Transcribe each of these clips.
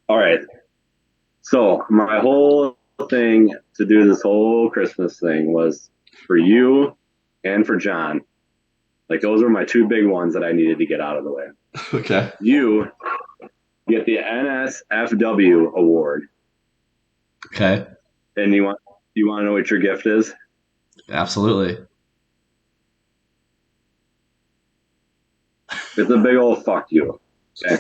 All right. So my whole thing to do this whole Christmas thing was for you and for John. Like those were my two big ones that I needed to get out of the way. Okay. You get the NSFW award, Okay. and you want to know what your gift is? Absolutely. It's a big old fuck you. Okay.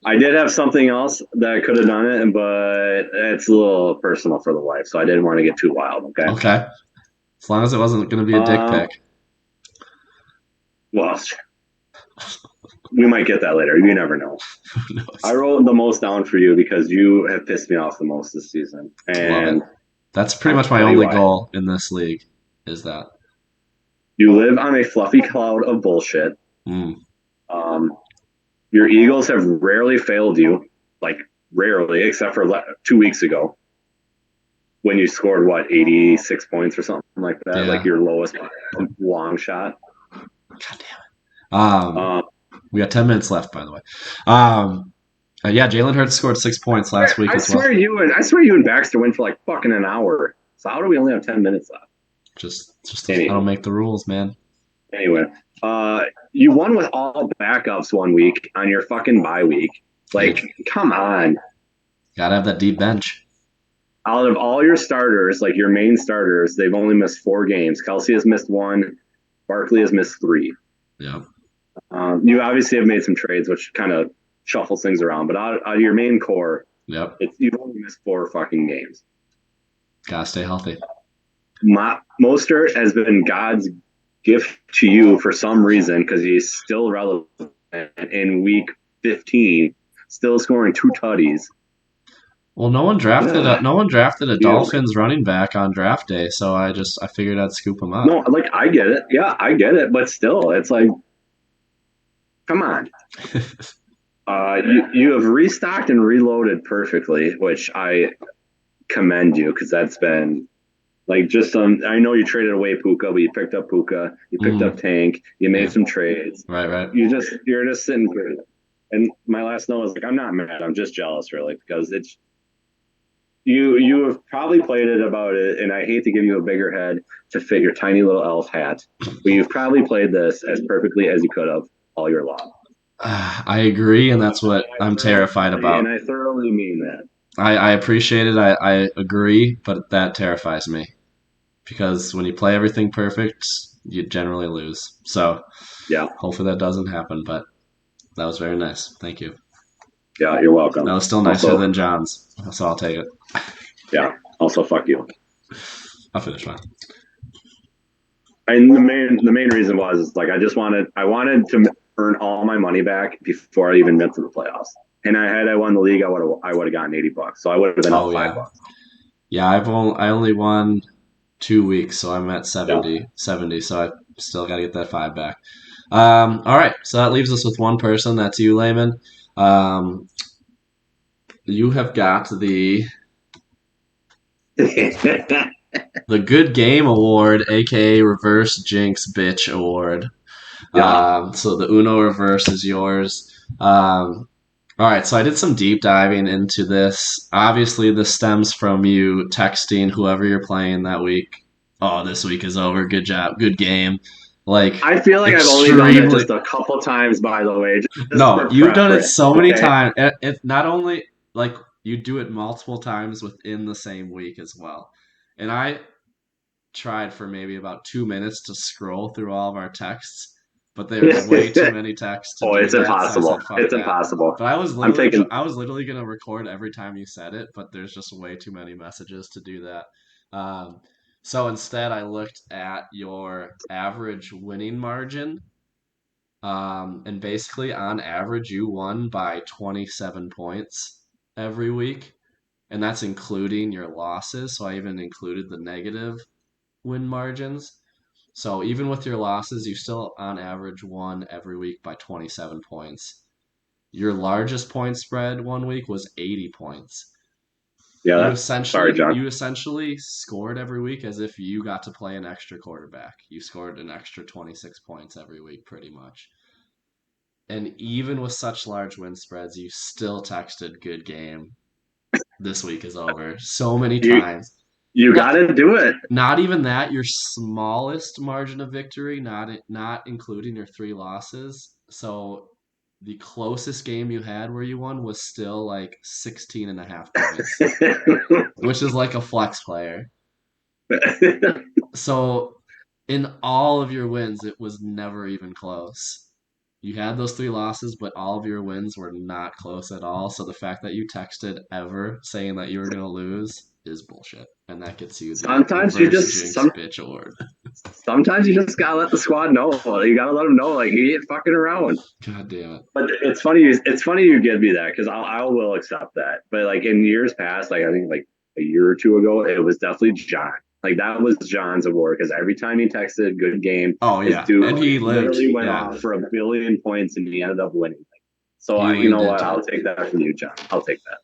I did have something else that I could have done it, but it's a little personal for the wife, so I didn't want to get too wild. Okay. Okay. As long as it wasn't going to be a dick Um. pic. Well, we might get that later. You never know. Who I knows? wrote the most down for you because you have pissed me off the most this season, Love it. and That's pretty I'll much my tell you only why. goal in this league is that. You live on a fluffy cloud of bullshit. Mm, Um, your Eagles have rarely failed you, like rarely, except for 2 weeks ago when you scored what 86 points or something like that, like yeah. your lowest long shot. God damn it. Um, We got 10 minutes left, by the way. Um, yeah, Jalen Hurts scored 6 points last week I as well. swear you and Baxter went for like fucking an hour. So how do we only have 10 minutes left? I don't make the rules, man. Anyway, uh, you won with all backups 1 week on your fucking bye week. Hey, Like, come on. gotta have that deep bench. Out of all your starters, like your main starters, they've only missed 4 games. Kelsey has missed one. Barkley has missed three. Yeah. You obviously have made some trades, which kind of shuffles things around. But out of your main core, Yep. you've only missed 4 fucking games. Gotta stay healthy. Mostert has been God's gift to you for some reason because he's still relevant in week 15, still scoring two tutties. Well, no one drafted a You, Dolphins running back on draft day, so I figured I'd scoop him up. no, like I get it. Yeah, I get it. But still, it's like, come on. You have restocked and reloaded perfectly, which I commend you because that's been like just some. I know you traded away Puka, but you picked up Puka, you picked up Mm, Tank, you made yeah. some trades. Right, right. You're just sitting here. And my last note is like, I'm not mad. I'm just jealous, really, because it's you have probably played it about it, and I hate to give you a bigger head to fit your tiny little elf hat, but you've probably played this as perfectly as you could have all year long. I agree, and that's what I'm terrified And about. I thoroughly mean that. I appreciate it. I agree, but that terrifies me because when you play everything perfect, you generally lose. So Yeah, hopefully that doesn't happen, but that was very nice. Thank you. yeah, you're That welcome. was still nicer Also, than John's, so I'll take it. yeah, also fuck you. I'll finish mine. And the main reason was like I wanted to earn all my money back before I even went to the playoffs. And I won the league, I would have gotten $80. So I would have been up Oh five yeah, bucks. yeah. I only won 2 weeks, so I'm at Yeah. 70. So I still got to get that five back. All right, so that leaves us with one person. That's you, Layman. Um, you have got the Good Game Award, aka Reverse Jinx Bitch Award. Yeah. So the Uno Reverse is yours. All right, so I did some deep diving into this. Obviously, this stems from you texting whoever you're playing that week. Oh, this week is over. Good job. Good game. Like, I feel like I've only done that extremely. just a couple times, by the way, just No, for you've done it preference. so many Okay. times. It not only like you do it multiple times within the same week as well. And I tried for maybe about 2 minutes to scroll through all of our texts, but there's way too many texts to Oh, do it's that. So I impossible. said, "Fuck It's that." impossible. But I'm taking. I was literally gonna record every time you said it, but there's just way too many messages to do that. Um, so instead, I looked at your average winning margin, and basically on average, you won by 27 points every week, and that's including your losses. So I even included the negative win margins. So even with your losses, you still on average won every week by 27 points. Your largest point spread 1 week was 80 points. Yeah. Sorry, John. You essentially scored every week as if you got to play an extra quarterback. You scored an extra 26 points every week pretty much. And even with such large win spreads, you still texted good game this week is over so many You times. you got Not to do it. not even that, your smallest margin of victory, not including your three losses. So the closest game you had where you won was still like 16 and a half points, which is like a flex player. So in all of your wins, it was never even close. You had those three losses, but all of your wins were not close at all. So the fact that you texted ever saying that you were going to lose is bullshit. And that gets you the sometimes you reverse just jinx bitch award. sometimes you just gotta let the squad know. You gotta let them know, like you ain't fucking around. God damn it. But it's funny. It's funny you give me that because I will accept that. But like in years past, like I think like a year or two ago, it was definitely John. Like that was John's award because every time he texted "good game," Oh, his yeah. dude And he lived. literally went Yeah. off for 1 billion points and he ended up winning. So He you leaned know what? into it. I'll take that from you, John. I'll take that.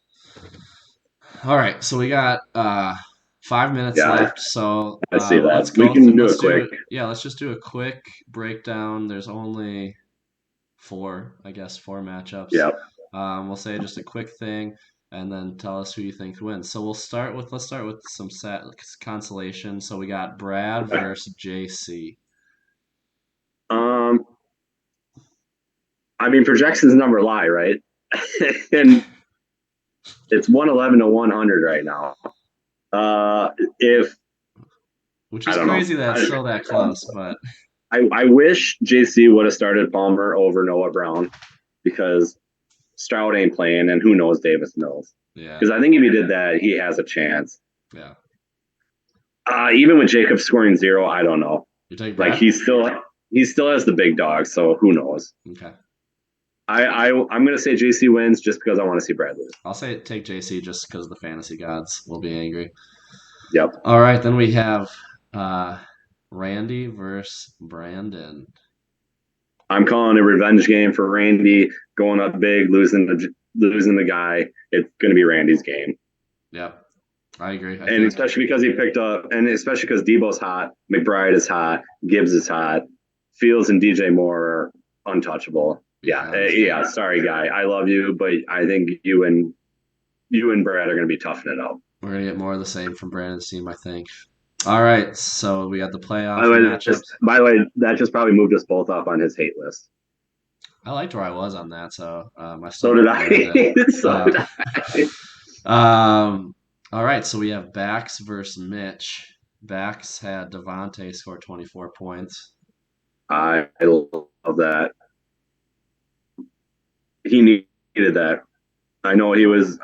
All right. So we got 5 minutes Yeah, left. So I see let's that. We go can through. do it quick. Yeah, let's just do a quick breakdown. There's only four, I guess, four matchups. Yeah. We'll say just a quick thing, and then tell us who you think wins. So let's start with some consolation. So we got Brad versus JC. Um, I mean projections number lie, right? And it's 111 to 100 right now. If Which I is don't know, crazy that it's still that close, but I wish JC would have started Palmer over Noah Brown because Stroud ain't playing, and who knows Davis knows. yeah, Because I think if he did that, he has a chance. yeah. Even with Jacob scoring zero, I don't know. You take Like Brad? he still has the big dog, so who knows? Okay. I'm gonna say JC wins just because I want to see Brad lose. I'll say take JC just because the fantasy gods will be angry. Yep. All right, then we have Randy versus Brandon. I'm calling a revenge game for Randy going up big, losing the guy. It's going to be Randy's game. Yep, I agree. And especially because he picked up, and especially because Debo's hot, McBride is hot, Gibbs is hot, Fields and DJ Moore are untouchable. Yeah. Sorry, guy. I love you, but I think you and Brad are going to be toughing it out. We're gonna get more of the same from Brandon's team, I think. All right, so we got the playoff matchups. By the way, that just probably moved us both up on his hate list. I liked where I was on that, so so did I. So did I. All right, so we have Bax versus Mitch. Bax had Devontae score 24 points. I love that. He needed that. I know he was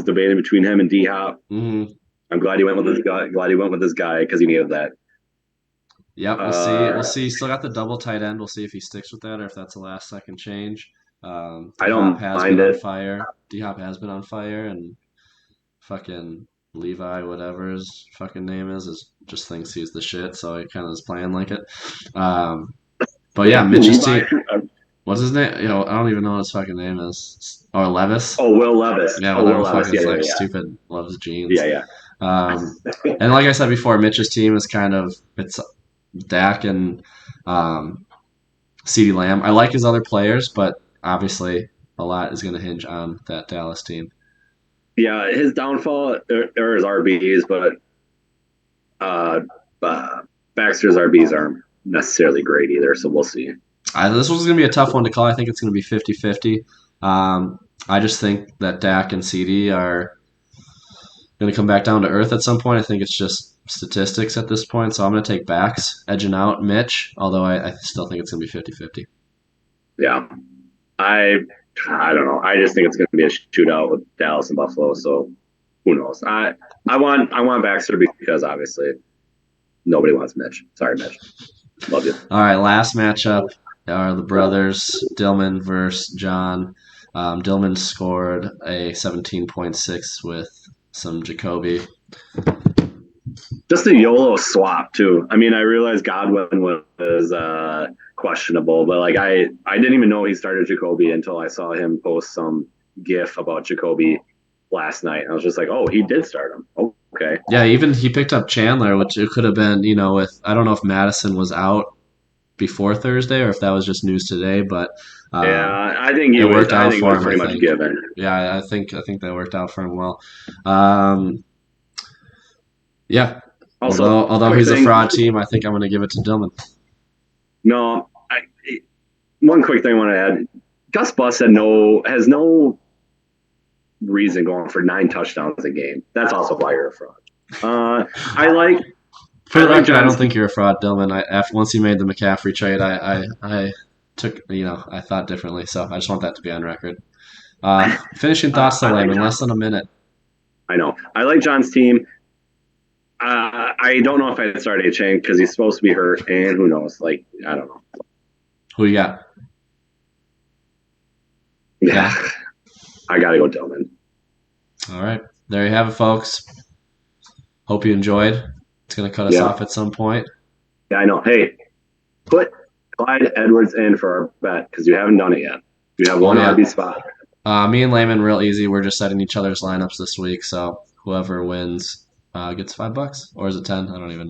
debating between him and D Hop. Mm-hmm. I'm glad he went with this guy. Because he needed that. Yep, we'll see. We'll see. Still got the double tight end. We'll see if he sticks with that or if that's a last second change. I don't mind been it. on fire. D Hop has been on fire, and fucking Levi, whatever his fucking name is just thinks he's the shit. So he kind of is playing like it. But yeah, Mitch's team. What's his name? I don't even know what his fucking name is. Or Levis. Oh, Will Levis. Yeah, Will fucking Levis. stupid loves jeans. Yeah. And like I said before, Mitch's team is it's Dak and CeeDee Lamb. I like his other players, but obviously a lot is going to hinge on that Dallas team. Yeah, his downfall are his RBs, but Baxter's RBs aren't necessarily great either, so we'll see. This was going to be a tough one to call. I think it's going to be 50-50. I just think that Dak and CD are going to come back down to earth at some point. I think it's just statistics at this point, so I'm going to take Bax edging out Mitch, although I still think it's going to be 50-50. Yeah. I don't know. I just think it's going to be a shootout with Dallas and Buffalo, so who knows? I want Baxter because obviously nobody wants Mitch. Sorry, Mitch. Love you. All right, last matchup are the brothers Dillman versus John. Dillman scored a 17.6 with some Jacoby. Just a YOLO swap too. I mean, I realized Godwin was questionable, but like I didn't even know he started Jacoby until I saw him post some GIF about Jacoby last night. I was just like, oh, he did start him. Oh, okay. Yeah, even he picked up Chandler, which it could have been, with I don't know if Madison was out before Thursday or if that was just news today, but Yeah, I think he It was. worked I out think it for was him, I pretty much think. given. Yeah, I think that worked out for him well. Um, yeah. Also, Although quick he's a thing. fraud team, I think I'm going to give it to Dillman. No, one quick thing I want to add. Gus Bus has no reason going for 9 touchdowns a game. That's also why you're a fraud. I like For the record, I don't John's. think you're a fraud, Dillman. Once you made the McCaffrey trade, I took I thought differently. So I just want that to be on record. Finishing thoughts, though, I like Layman. John. Less than a minute. I know. I like John's team. I don't know if I'd start A-Chain because he's supposed to be hurt, and who knows? Like, I don't know. Who you got? Yeah, I got to go Dillman. All right. There you have it, folks. Hope you enjoyed. It's going to cut us Yeah. off at some point. Yeah, I know. Hey, put Clyde Edwards in for our bet because you haven't done it yet. You have one yeah. RB spot. Me and Layman, real easy. We're just setting each other's lineups this week, so whoever wins gets $5, or is it 10? I don't even know.